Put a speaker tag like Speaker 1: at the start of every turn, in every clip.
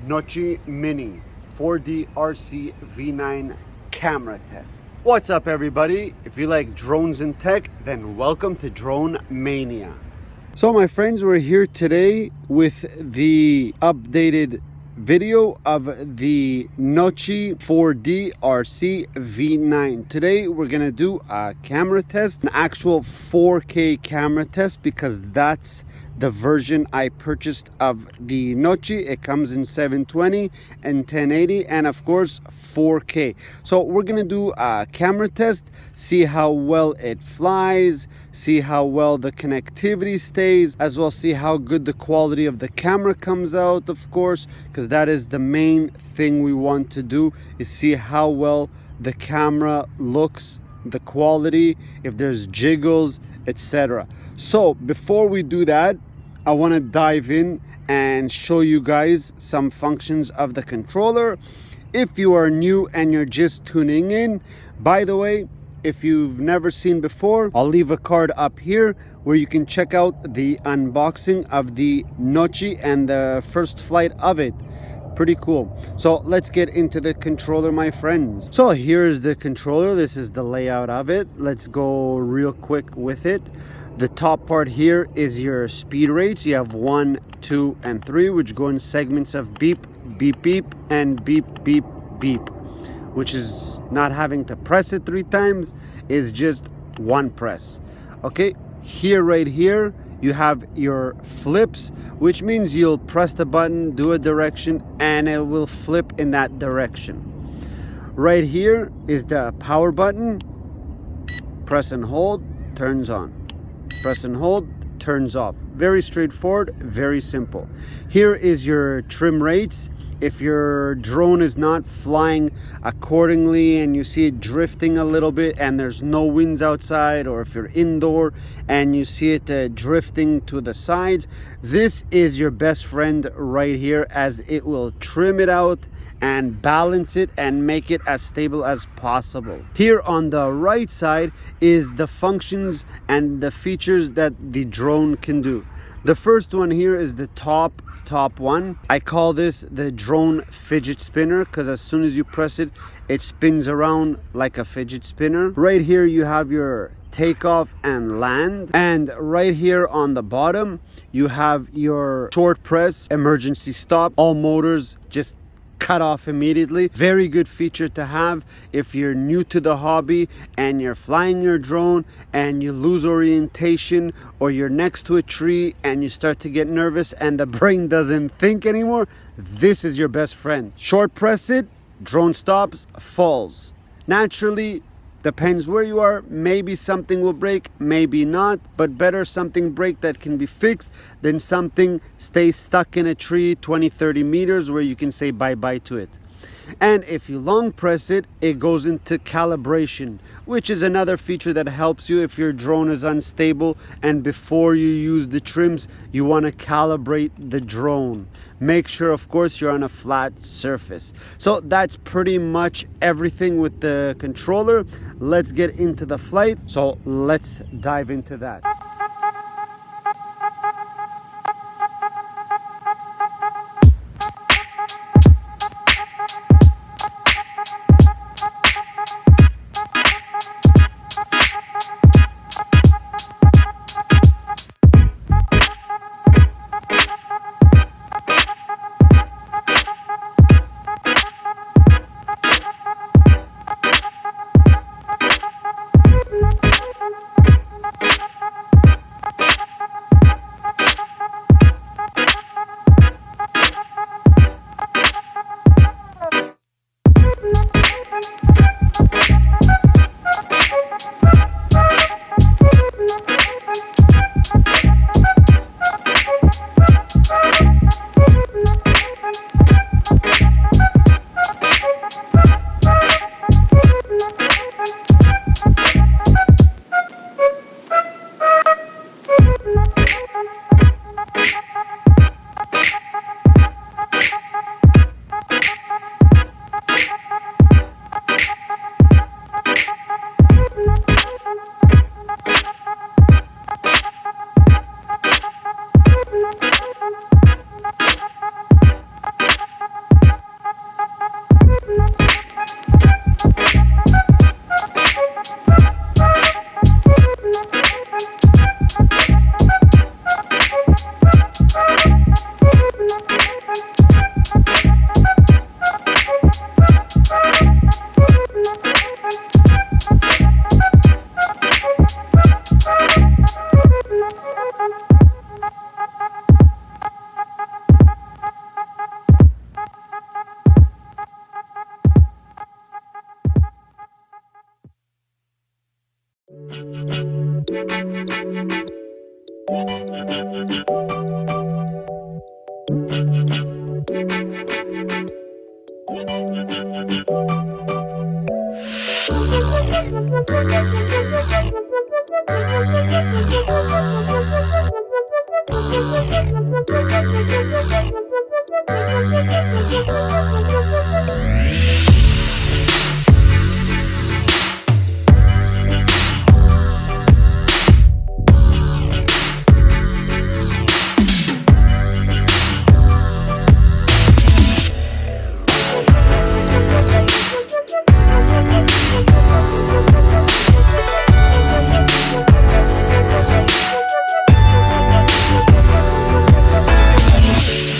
Speaker 1: Nocchi Mini 4D RC V9 camera test. What's up everybody? If you like drones and tech, then welcome to Drone Mania. So my friends, we're here today with the updated video of the Nocchi 4D RC V9. Today we're gonna do a camera test, an actual 4K camera test, because that's the version I purchased of the Nocchi. It comes in 720 and 1080 and of course 4K. So we're gonna do a camera test, see how well it flies, see how well the connectivity stays, as well see how good the quality of the camera comes out, of course, because that is the main thing we want to do, is see how well the camera looks, the quality, if there's jiggles, etc. So before we do that, I want to dive in and show you guys some functions of the controller. If you are new and you're just tuning in, by the way, if you've never seen before, I'll leave a card up here where you can check out the unboxing of the Nocchi and the first flight of it. Pretty cool. So let's get into the controller, my friends. So here's the controller. This is the layout of it. Let's go real quick with it. The top part here is your speed rates. You have 1, 2, and 3, which go in segments of beep, beep, beep, and beep, beep, beep, which is not having to press it 3 times, is just one press. Okay, here, right here, you have your flips, which means you'll press the button, do a direction, and it will flip in that direction. Right here is the power button. Press and hold, turns on. Press and hold, turns off. Very straightforward, very simple. Here is your trim rates. If your drone is not flying accordingly and you see it drifting a little bit and there's no winds outside, or if you're indoor and you see it drifting to the sides, this is your best friend right here, as it will trim it out and balance it and make it as stable as possible. Here on the right side is the functions and the features that the drone can do. The first one here is the top one. I call this the drone fidget spinner, because as soon as you press it, it spins around like a fidget spinner. Right here you have your takeoff and land, and right here on the bottom you have your short press, emergency stop. All motors just cut off immediately. Very good feature to have if you're new to the hobby and you're flying your drone and you lose orientation, or you're next to a tree and you start to get nervous and the brain doesn't think anymore. This is your best friend. Short press it, drone stops, falls. Naturally, depends where you are, maybe something will break, maybe not, but better something break that can be fixed than something stays stuck in a tree 20-30 meters where you can say bye-bye to it. And if you long press it, it goes into calibration, which is another feature that helps you if your drone is unstable and before you use the trims, you want to calibrate the drone. Make sure, of course, you're on a flat surface. So that's pretty much everything with the controller. Let's get into the flight. So let's dive into that.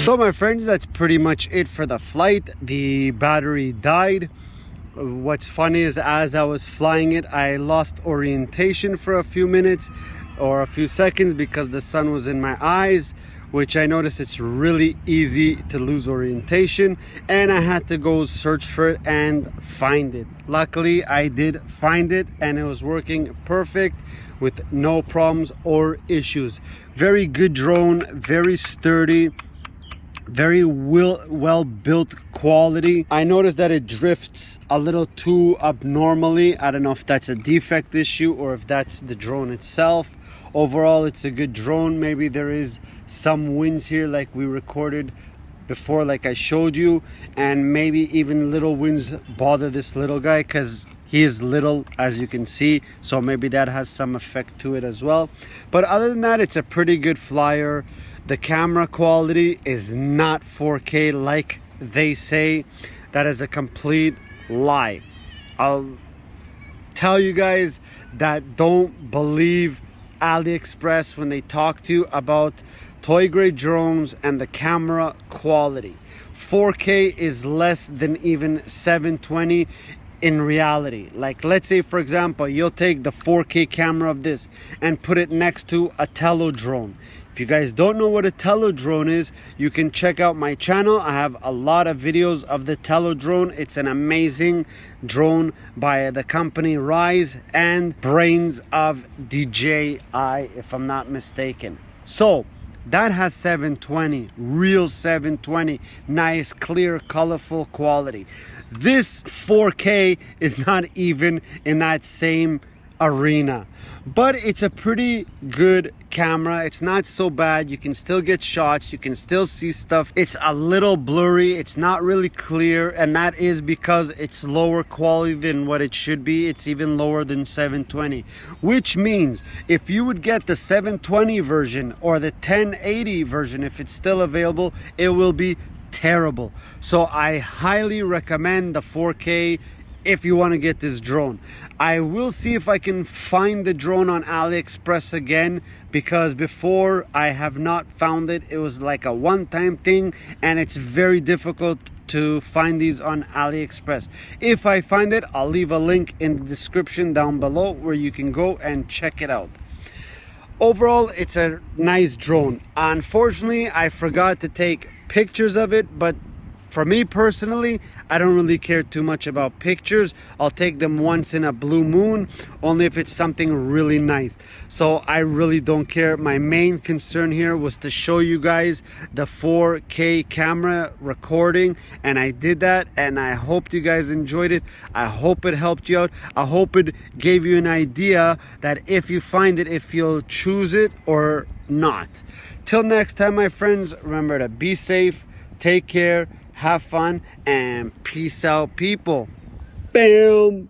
Speaker 1: So my friends, that's pretty much it for the flight. The battery died. What's funny is as I was flying it, I lost orientation for a few minutes or a few seconds because the sun was in my eyes, which I noticed it's really easy to lose orientation, and I had to go search for it and find it. Luckily, I did find it and it was working perfect with no problems or issues. Very good drone, very sturdy, very well built quality. I noticed that it drifts a little too abnormally. I don't know if that's a defect issue or if that's the drone itself. Overall, it's a good drone. Maybe there is some winds here like we recorded before, like I showed you, and maybe even little winds bother this little guy because he is little, as you can see, so maybe that has some effect to it as well. But other than that, it's a pretty good flyer. The camera quality is not 4K like they say. That is a complete lie. I'll tell you guys that don't believe AliExpress when they talk to you about toy grade drones and the camera quality. 4K is less than even 720 in reality. Like, let's say for example, you'll take the 4K camera of this and put it next to a tele drone. If you guys don't know what a tele drone is, you can check out my channel. I have a lot of videos of the tele drone. It's an amazing drone by the company Rise and brains of DJI, if I'm not mistaken. So that has 720, real 720, nice, clear, colorful quality. This 4K is not even in that same arena, but it's a pretty good camera. It's not so bad. You can still get shots, you can still see stuff. It's a little blurry, it's not really clear, and that is because it's lower quality than what it should be. It's even lower than 720, which means if you would get the 720 version or the 1080 version, if it's still available, it will be terrible. So I highly recommend the 4K if you want to get this drone. I will see if I can find the drone on AliExpress again, because before I have not found it. It was like a one-time thing, and it's very difficult to find these on AliExpress. If I find it, I'll leave a link in the description down below where you can go and check it out. Overall, it's a nice drone. Unfortunately, I forgot to take pictures of it, but for me personally, I don't really care too much about pictures. I'll take them once in a blue moon, only if it's something really nice. So I really don't care. My main concern here was to show you guys the 4K camera recording, and I did that, and I hope you guys enjoyed it. I hope it helped you out. I hope it gave you an idea that if you find it, if you'll choose it or not. Till next time, my friends, remember to be safe, take care, have fun, and peace out, people. Bam!